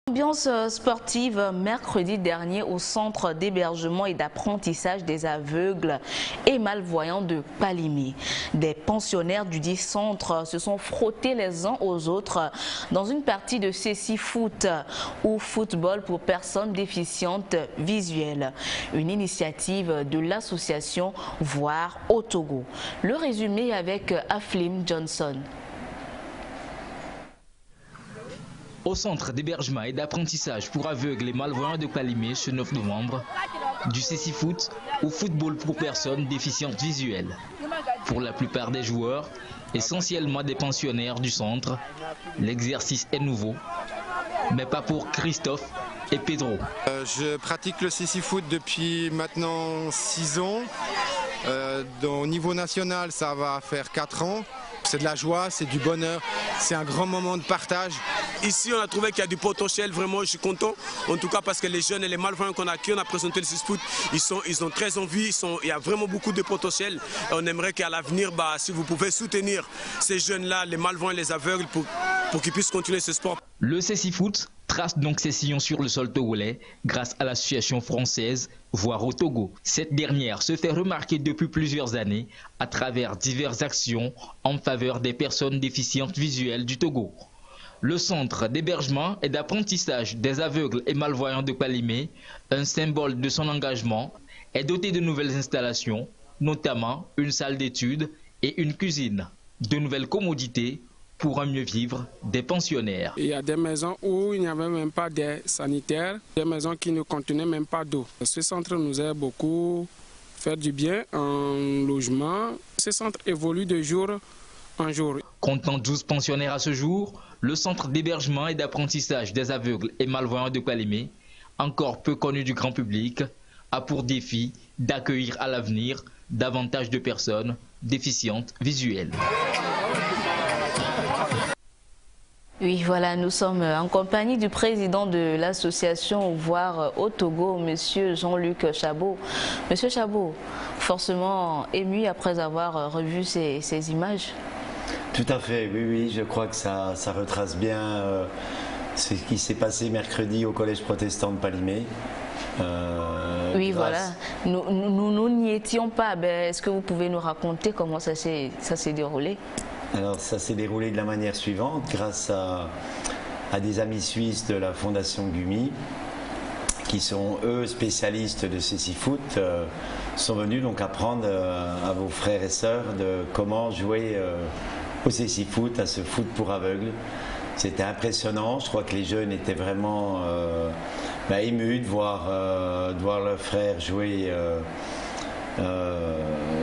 Ambiance sportive mercredi dernier au centre d'hébergement et d'apprentissage des aveugles et malvoyants de Palimé. Des pensionnaires du dit centre se sont frottés les uns aux autres dans une partie de cécifoot ou football pour personnes déficientes visuelles. Une initiative de l'association Voir au Togo. Le résumé avec Aflim Johnson. Au centre d'hébergement et d'apprentissage pour aveugles et malvoyants de Palimé ce 9 novembre, du cécifoot ou football pour personnes déficientes visuelles. Pour la plupart des joueurs, essentiellement des pensionnaires du centre, l'exercice est nouveau, mais pas pour Christophe et Pedro. Je pratique le cécifoot depuis maintenant 6 ans. Au niveau national, ça va faire 4 ans. C'est de la joie, c'est du bonheur, c'est un grand moment de partage. Ici, on a trouvé qu'il y a du potentiel, vraiment, je suis content. En tout cas, parce que les jeunes et les malvoyants qu'on a acquis, on a présenté le cécifoot, ils ont très envie, il y a vraiment beaucoup de potentiel. Et on aimerait qu'à l'avenir, si vous pouvez soutenir ces jeunes-là, les malvoyants et les aveugles, pour qu'ils puissent continuer ce sport. Le cécifoot trace donc ses sillons sur le sol togolais grâce à l'association française Voir au Togo. Cette dernière se fait remarquer depuis plusieurs années à travers diverses actions en faveur des personnes déficientes visuelles du Togo. Le centre d'hébergement et d'apprentissage des aveugles et malvoyants de Palimé, un symbole de son engagement, est doté de nouvelles installations, notamment une salle d'études et une cuisine. De nouvelles commodités pour un mieux vivre des pensionnaires. Il y a des maisons où il n'y avait même pas d'air sanitaire, des maisons qui ne contenaient même pas d'eau. Ce centre nous aide beaucoup, faire du bien en logement. Ce centre évolue de jour en jour. Comptant 12 pensionnaires à ce jour, le centre d'hébergement et d'apprentissage des aveugles et malvoyants de Palimé, encore peu connu du grand public, a pour défi d'accueillir à l'avenir davantage de personnes déficientes visuelles. Oui, voilà, nous sommes en compagnie du président de l'association Voir au Togo, Monsieur Jean-Luc Chabot. Monsieur Chabot, forcément ému après avoir revu ces images. Tout à fait, oui, je crois que ça retrace bien ce qui s'est passé mercredi au Collège protestant de Palimé. Oui, voilà, nous n'y étions pas. Est-ce que vous pouvez nous raconter comment ça s'est déroulé ? Alors ça s'est déroulé de la manière suivante, grâce à des amis suisses de la Fondation Gumi, qui sont eux spécialistes de cécifoot, sont venus donc apprendre à vos frères et sœurs de comment jouer au cécifoot, à ce foot pour aveugles. C'était impressionnant, je crois que les jeunes étaient vraiment émus de voir leurs frères jouer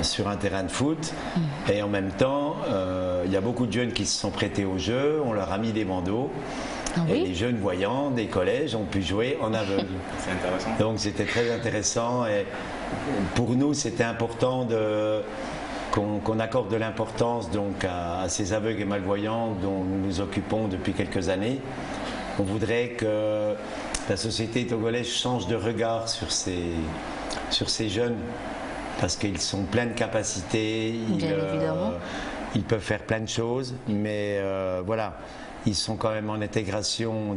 sur un terrain de foot. Et en même temps, il y a beaucoup de jeunes qui se sont prêtés au jeu, on leur a mis des bandeaux. Ah oui ? Et les jeunes voyants des collèges ont pu jouer en aveugle. C'est intéressant. Donc c'était très intéressant et pour nous c'était important qu'on accorde de l'importance donc à ces aveugles et malvoyants dont nous nous occupons depuis quelques années. On voudrait que la société togolaise change de regard sur ces jeunes parce qu'ils sont pleins de capacités, ils peuvent faire plein de choses, mais voilà, ils sont quand même en intégration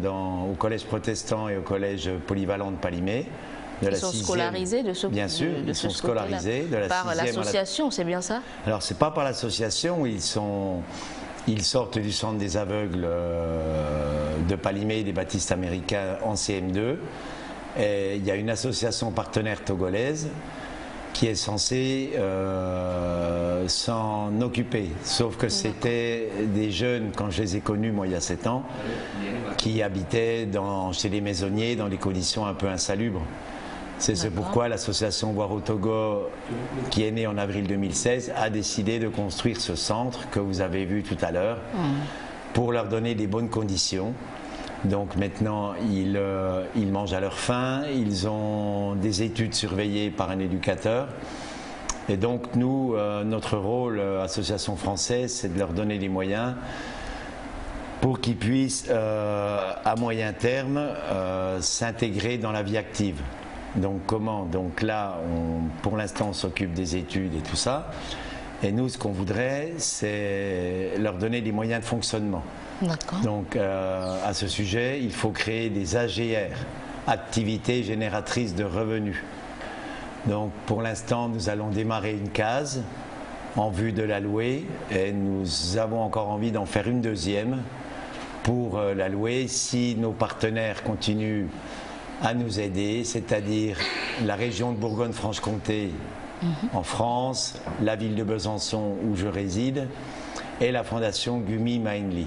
au collège protestant et au collège polyvalent de Palimé. Ils sont scolarisés de ce Bien sûr, ils sont scolarisés de la par l'association, c'est bien ça? Alors c'est pas par l'association, ils sortent du centre des aveugles de Palimé, des baptistes américains en CM2. Et il y a une association partenaire togolaise qui est censée s'en occuper. Sauf que c'était des jeunes, quand je les ai connus, moi il y a 7 ans, qui habitaient chez les maisonniers dans des conditions un peu insalubres. C'est pourquoi l'association Voir au Togo, qui est née en avril 2016, a décidé de construire ce centre que vous avez vu tout à l'heure pour leur donner des bonnes conditions. Donc maintenant, ils mangent à leur faim, ils ont des études surveillées par un éducateur. Et donc nous, notre rôle, association française, c'est de leur donner les moyens pour qu'ils puissent, à moyen terme, s'intégrer dans la vie active. Donc comment? Donc là, pour l'instant, on s'occupe des études et tout ça. Et nous, ce qu'on voudrait, c'est leur donner des moyens de fonctionnement. D'accord. Donc, à ce sujet, il faut créer des AGR, activités génératrices de revenus. Donc, pour l'instant, nous allons démarrer une case en vue de la louer et nous avons encore envie d'en faire une deuxième pour la louer si nos partenaires continuent à nous aider, c'est-à-dire la région de Bourgogne-Franche-Comté en France, la ville de Besançon où je réside et la fondation Gumi Mainli.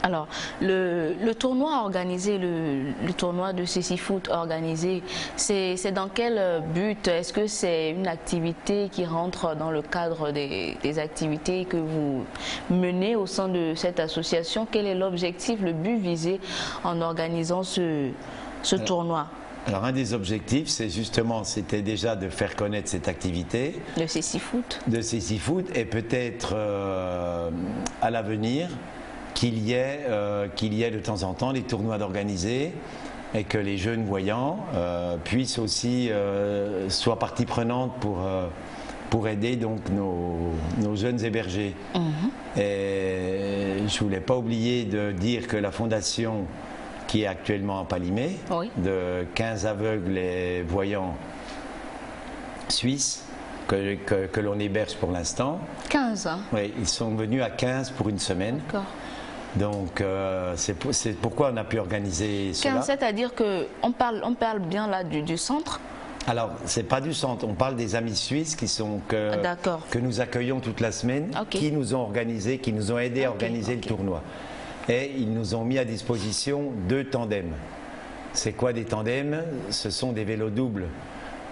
Alors, le tournoi organisé, le tournoi de Cécifoot organisé, c'est dans quel but? Est-ce que c'est une activité qui rentre dans le cadre des activités que vous menez au sein de cette association? Quel est l'objectif, le but visé en organisant ce tournoi? Alors un des objectifs, c'était déjà de faire connaître cette activité. De Cécifoot. De Cécifoot et peut-être à l'avenir qu'il y ait de temps en temps des tournois d'organiser et que les jeunes voyants puissent aussi soient partie prenante pour aider donc nos jeunes hébergés. Et je ne voulais pas oublier de dire que la fondation qui est actuellement à Palimé, oui, de 15 aveugles et voyants suisses que l'on héberge pour l'instant. 15 hein? Oui, ils sont venus à 15 pour une semaine. D'accord. Donc c'est pourquoi on a pu organiser cela. 15, c'est-à-dire qu'on parle bien là du centre? Alors, c'est pas du centre, on parle des amis suisses que nous accueillons toute la semaine, okay, qui nous ont organisé, qui nous ont aidés à organiser le tournoi. Et ils nous ont mis à disposition 2 tandems. C'est quoi des tandems? Ce sont des vélos doubles.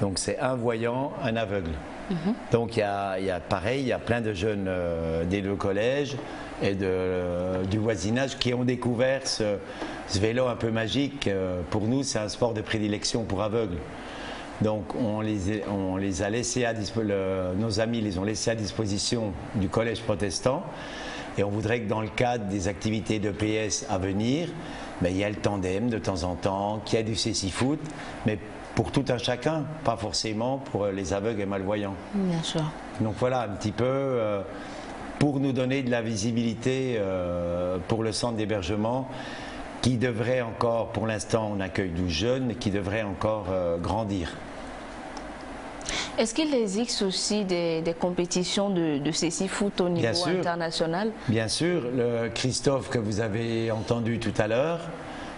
Donc c'est un voyant, un aveugle. Donc il y a plein de jeunes des 2 collèges et du voisinage qui ont découvert ce vélo un peu magique. Pour nous, c'est un sport de prédilection pour aveugles. Donc on les a laissés nos amis les ont laissés à disposition du collège protestant. Et on voudrait que dans le cadre des activités de PS à venir, il y a le tandem de temps en temps, qu'il y a du Cécifoot, mais pour tout un chacun, pas forcément pour les aveugles et malvoyants. Bien sûr. Donc voilà un petit peu pour nous donner de la visibilité pour le centre d'hébergement qui devrait encore, pour l'instant on accueille 12 jeunes, mais qui devrait encore grandir. Est-ce qu'il existe aussi des compétitions de Cécifoot au niveau international? Bien sûr, le Christophe que vous avez entendu tout à l'heure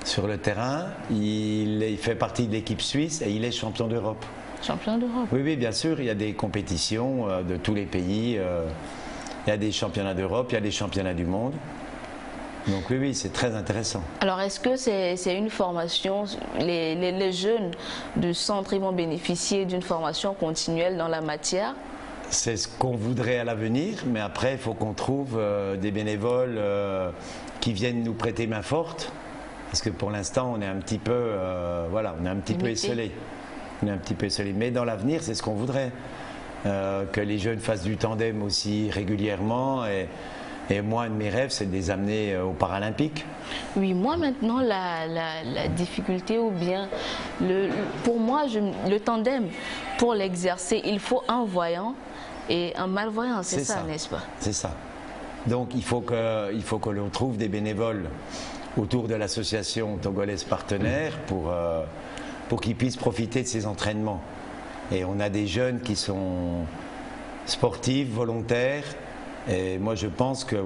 sur le terrain, il fait partie de l'équipe suisse et il est champion d'Europe. Champion d'Europe? Oui, bien sûr, il y a des compétitions de tous les pays, il y a des championnats d'Europe, il y a des championnats du monde. Donc oui, c'est très intéressant. Alors est-ce que c'est une formation, les jeunes du centre ils vont bénéficier d'une formation continuelle dans la matière? C'est ce qu'on voudrait à l'avenir, mais après il faut qu'on trouve des bénévoles qui viennent nous prêter main forte, parce que pour l'instant on est un petit peu, on est un petit peu esselés. On est un petit peu esselés, mais dans l'avenir c'est ce qu'on voudrait, que les jeunes fassent du tandem aussi régulièrement. Et moi, un de mes rêves, c'est de les amener aux Paralympiques. Oui, moi maintenant, la difficulté ou bien, pour moi, le tandem, pour l'exercer, il faut un voyant et un malvoyant, c'est ça, n'est-ce pas? C'est ça. Donc il faut que l'on trouve des bénévoles autour de l'association togolaise partenaire pour qu'ils puissent profiter de ces entraînements. Et on a des jeunes qui sont sportifs, volontaires. Et moi, je pense que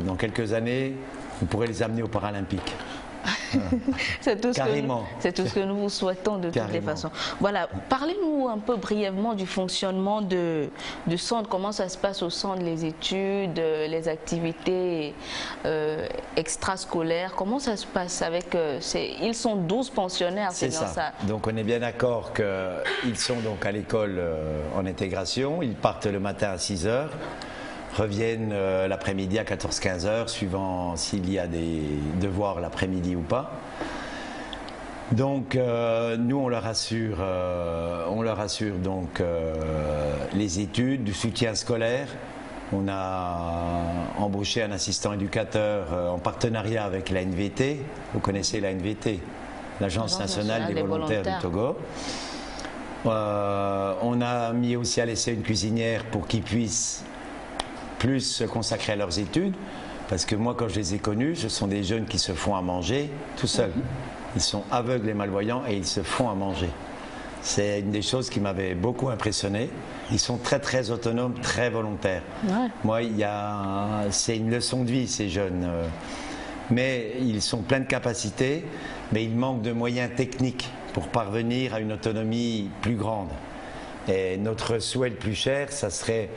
dans quelques années, on pourrait les amener aux Paralympiques. C'est tout ce que nous vous souhaitons de toutes les façons. Voilà, parlez-nous un peu brièvement du fonctionnement du centre. Comment ça se passe au centre, les études, les activités extrascolaires. Comment ça se passe avec ils sont 12 pensionnaires, c'est bien ça. Donc on est bien d'accord qu'ils sont donc à l'école en intégration. Ils partent le matin à 6 h. Reviennent l'après-midi à 14-15 h, suivant s'il y a des devoirs l'après-midi ou pas. Donc nous on leur assure donc les études, du soutien scolaire. On a embauché un assistant éducateur en partenariat avec la NVT. Vous connaissez la NVT, l'Agence nationale des volontaires du Togo. On a mis aussi à l'essai une cuisinière pour qu'ils puissent plus se consacrer à leurs études. Parce que moi, quand je les ai connus, ce sont des jeunes qui se font à manger tout seuls. Ils sont aveugles et malvoyants et ils se font à manger. C'est une des choses qui m'avait beaucoup impressionné. Ils sont très très autonomes, très volontaires. Ouais. Moi, c'est une leçon de vie, ces jeunes. Mais ils sont pleins de capacités, mais ils manquent de moyens techniques pour parvenir à une autonomie plus grande. Et notre souhait le plus cher, ça serait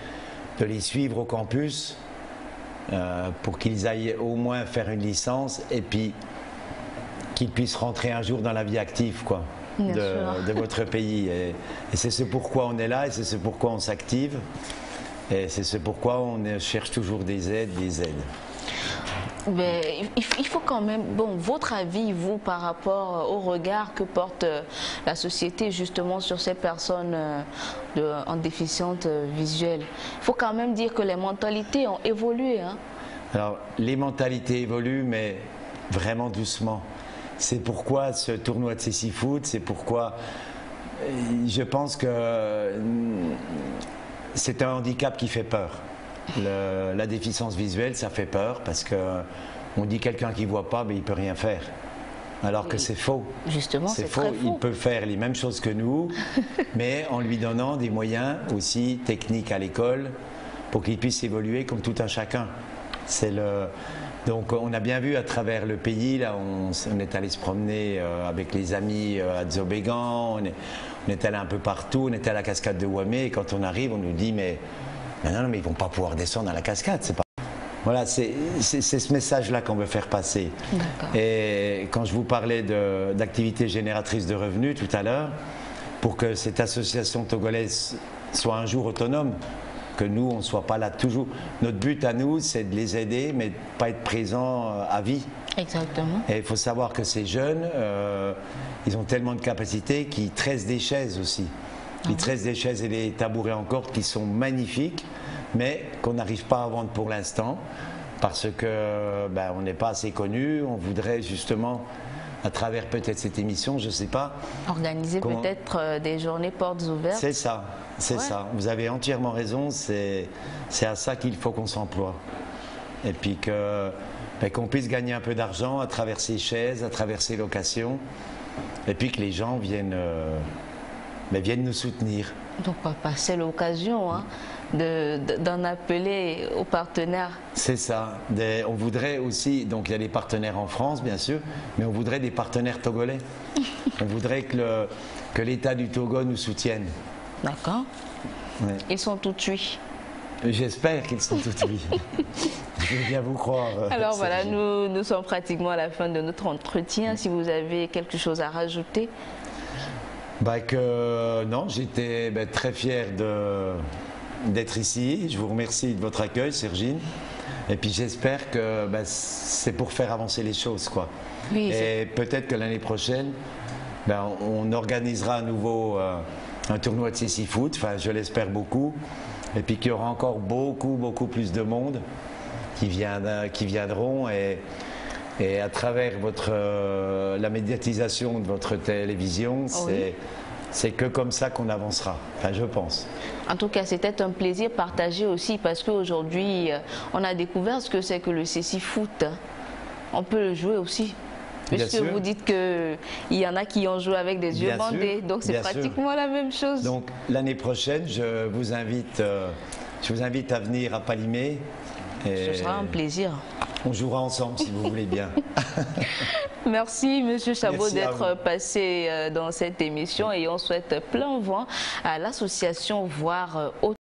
de les suivre au campus pour qu'ils aillent au moins faire une licence et puis qu'ils puissent rentrer un jour dans la vie active, quoi. De votre pays. Et c'est ce pourquoi on est là, et c'est ce pourquoi on s'active, et c'est ce pourquoi on cherche toujours des aides. Mais il faut quand même, bon, votre avis, vous, par rapport au regard que porte la société justement sur ces personnes en déficience visuelle. Il faut quand même dire que les mentalités ont évolué. Hein. Alors, les mentalités évoluent, mais vraiment doucement. C'est pourquoi ce tournoi de Cécifoot, c'est pourquoi je pense que c'est un handicap qui fait peur. La déficience visuelle, ça fait peur parce qu'on dit quelqu'un qui ne voit pas, mais il ne peut rien faire. Alors que c'est faux. Justement, c'est faux. Il peut faire les mêmes choses que nous, mais en lui donnant des moyens aussi techniques à l'école pour qu'il puisse évoluer comme tout un chacun. Donc on a bien vu à travers le pays, là on est allé se promener avec les amis à Dzobégan, on est allé un peu partout, on était à la cascade de Ouamé, et quand on arrive on nous dit mais non, mais ils ne vont pas pouvoir descendre à la cascade, c'est pas... Voilà, c'est ce message-là qu'on veut faire passer. Et quand je vous parlais d'activités génératrices de revenus tout à l'heure, pour que cette association togolaise soit un jour autonome, que nous, on ne soit pas là toujours. Notre but à nous, c'est de les aider, mais de ne pas être présent à vie. Exactement. Et il faut savoir que ces jeunes, ils ont tellement de capacités qu'ils tressent des chaises aussi. Ils tressent des chaises et des tabourets en corde qui sont magnifiques, mais qu'on n'arrive pas à vendre pour l'instant, parce que on n'est pas assez connus. On voudrait justement, à travers peut-être cette émission, je ne sais pas... Organiser peut-être des journées portes ouvertes. C'est ça. C'est ça, vous avez entièrement raison, c'est à ça qu'il faut qu'on s'emploie. Et puis qu'on puisse gagner un peu d'argent à travers ces chaises, à travers ces locations, et puis que les gens viennent nous soutenir. Donc c'est l'occasion d'en appeler aux partenaires. C'est ça, on voudrait aussi, donc il y a des partenaires en France bien sûr, mais on voudrait des partenaires togolais. On voudrait que l'État du Togo nous soutienne. D'accord. Ouais. Ils sont tout cuits. J'espère qu'ils sont tout cuits. Je veux bien vous croire. Alors voilà, nous sommes pratiquement à la fin de notre entretien. Si vous avez quelque chose à rajouter. Non, j'étais très fier d'être ici. Je vous remercie de votre accueil, Sergine. Et puis j'espère que c'est pour faire avancer les choses, quoi. Oui, et peut-être que l'année prochaine, on organisera à nouveau un tournoi de Cécifoot, enfin je l'espère beaucoup, et puis qu'il y aura encore beaucoup plus de monde qui viendront et à travers la médiatisation de votre télévision, c'est que comme ça qu'on avancera, enfin je pense. En tout cas, c'était un plaisir partagé aussi parce qu'aujourd'hui, on a découvert ce que c'est que le Cécifoot. On peut le jouer aussi. Puisque vous dites qu'il y en a qui ont joué avec des yeux bandés, donc c'est pratiquement la même chose. Donc l'année prochaine, je vous invite à venir à Palimé. Ce sera un plaisir. On jouera ensemble si vous voulez bien. Merci Monsieur Chabot d'être passé dans cette émission et on souhaite plein vent à l'association Voir